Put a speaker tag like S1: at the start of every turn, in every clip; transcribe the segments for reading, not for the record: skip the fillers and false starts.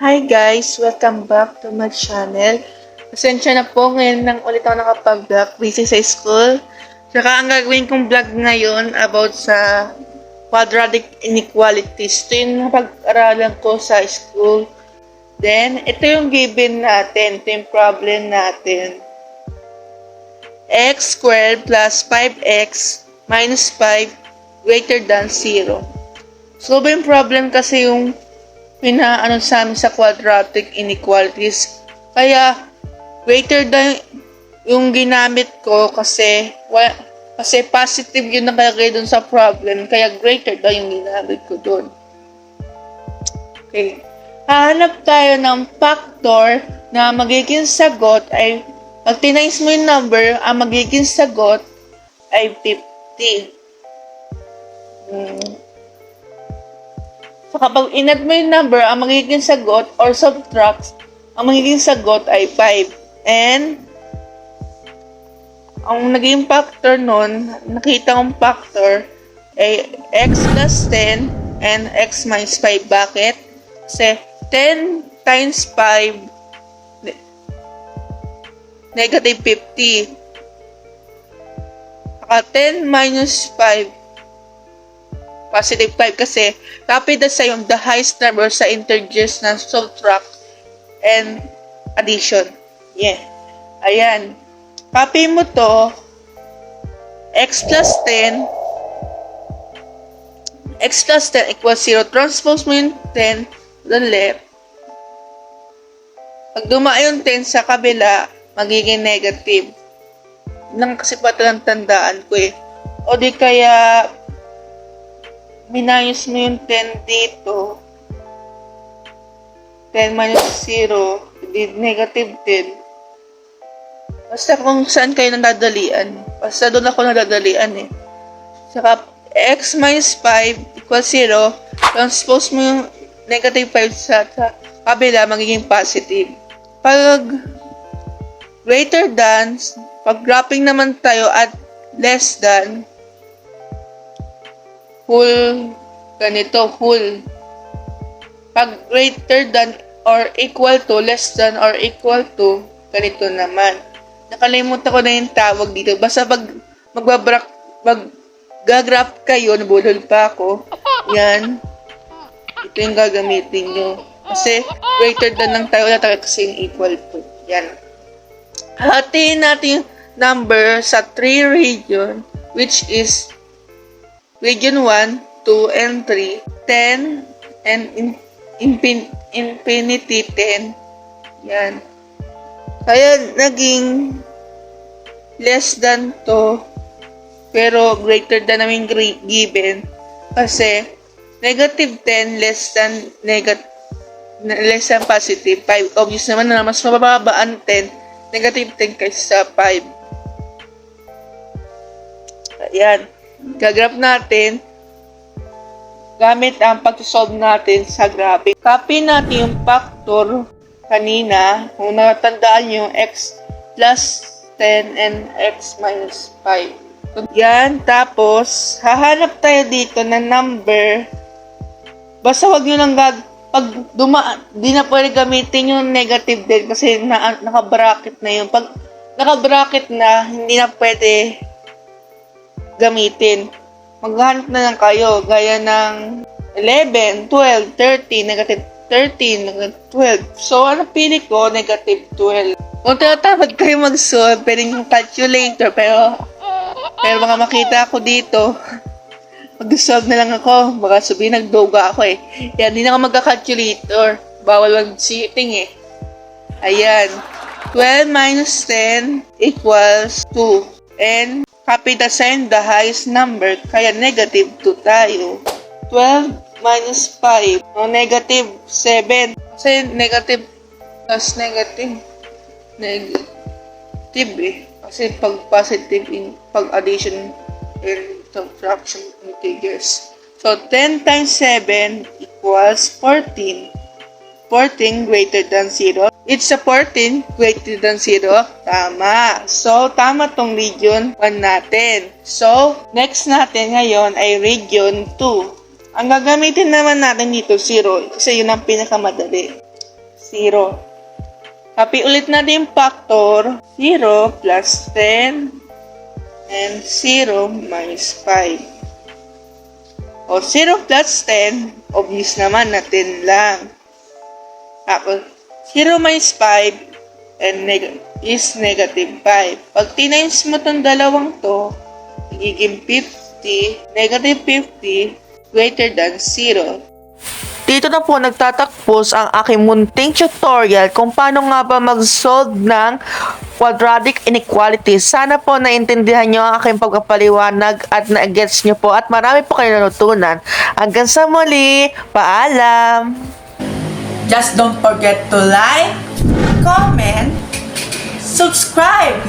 S1: Hi guys! Welcome back to my channel. Pasensya na po, ngayon lang ulit ako nakapag-vlog, busy sa school. Tsaka ang gagawin kong vlog ngayon about sa quadratic inequalities. Ito yung napag-aralan ko sa school. Then, ito yung given natin. Ito yung problem natin. X squared plus 5x minus 5 greater than 0. So, yung problem kasi yung pinaano sa amin sa quadratic inequalities. Kaya, greater than yung ginamit ko kasi positive yun nakalagay dun sa problem. Kaya, greater than yung ginamit ko dun. Okay. Hahanap tayo ng factor na magiging sagot ay, pag tinimes mo yung number, ang magiging sagot ay 50. So, kapag in-add mo yung number, ang magiging sagot or subtract, ang magiging sagot ay 5. And, ang naging factor nun, nakita kong factor, ay x plus 10 and x minus 5. Bakit? Kasi 10 times 5, negative 50. Saka 10 minus 5, positive 5 kasi copy the sign of the highest number sa integers ng subtract and addition. Yeah. Ayan. Copy mo to. X plus 10 equals 0. Transpose mo yung 10 to the left. Pag dumaan yung 10 sa kabila, magiging negative. Nang kasi pa talang tandaan ko eh. O di kaya minus mo yung 10 dito. 10 minus 0, di negative 10. Basta kung saan kayo nadadalian. Basta doon ako nadadalian eh. Saka x minus 5 equals 0. Transpose mo yung negative 5 sa kabila, magiging positive. Pag greater than, pag dropping naman tayo at less than, whole, ganito, whole. Pag greater than or equal to, less than or equal to, ganito naman. Nakalimutan ko na yung tawag dito. Basta pag mag-graph kayo, nabulol pa ako, yan, ito yung gagamitin nyo. Kasi greater than lang tayo, wala tayo kasi yung equal to. Yan. Hatiin natin yung number sa 3 region, which is region 1, 2, and 3, 10, and infinity 10. Yan. Kaya naging less than to, pero greater than namin given. Kasi negative 10 less than positive 5. Obvious naman na mas mababa ang 10, negative 10 kaysa 5. Ayan. Gagraph natin gamit ang pag-solve natin sa graphic. Copy natin yung factor kanina. Kung natandaan nyo, x plus 10 and x minus 5. Yan. Tapos, hahanap tayo dito ng number. Basta wag nyo lang pag di na pwede gamitin yung negative din kasi naka-bracket na yun. Pag naka-bracket na, hindi na pwede gamitin. Maghanap na lang kayo, gaya ng 11, 12, 13, negative 13, negative 12. So, ano pili ko? Negative 12. Kung tinatamad kayo mag-solve, pwede yung calculator, pero mga makita ako dito, mag-solve na lang ako. Baka sabihin, nagdoga ako eh. Yan, hindi na ako magka-calculator. Bawal mag-cheating eh. Ayan. 12 minus 10 equals 2. And copy the sign, the highest number, kaya negative 2 tayo. 12 minus 5, no, negative 7. Kasi negative plus negative eh. Kasi pag positive, pag addition and subtraction integers. So, 10 times 7 equals 14. 14 greater than 0. It's a 14 greater than 0. Tama. So, tama tong region 1 natin. So, next natin ngayon ay region 2. Ang gagamitin naman natin dito, 0, kasi yun ang pinakamadali. 0. Copy ulit natin yung factor. 0 plus 10 and 0 minus 5. O 0 plus 10, obvious naman na 10 lang. Tapos 0 minus 5 and is negative 5. Pag tinimes mo itong dalawang to, magiging 50, negative 50, greater than 0. Dito na po nagtatapos ang aking munting tutorial kung paano nga ba mag-solve ng quadratic inequality. Sana po naintindihan nyo ang aking pagpapaliwanag at na-gets nyo po at marami po kayo natutunan. Hanggang sa muli, paalam! Just don't forget to like, comment, subscribe,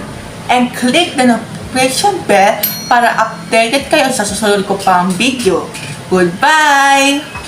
S1: and click the notification bell para updated kayo sa susunod ko pang video. Goodbye!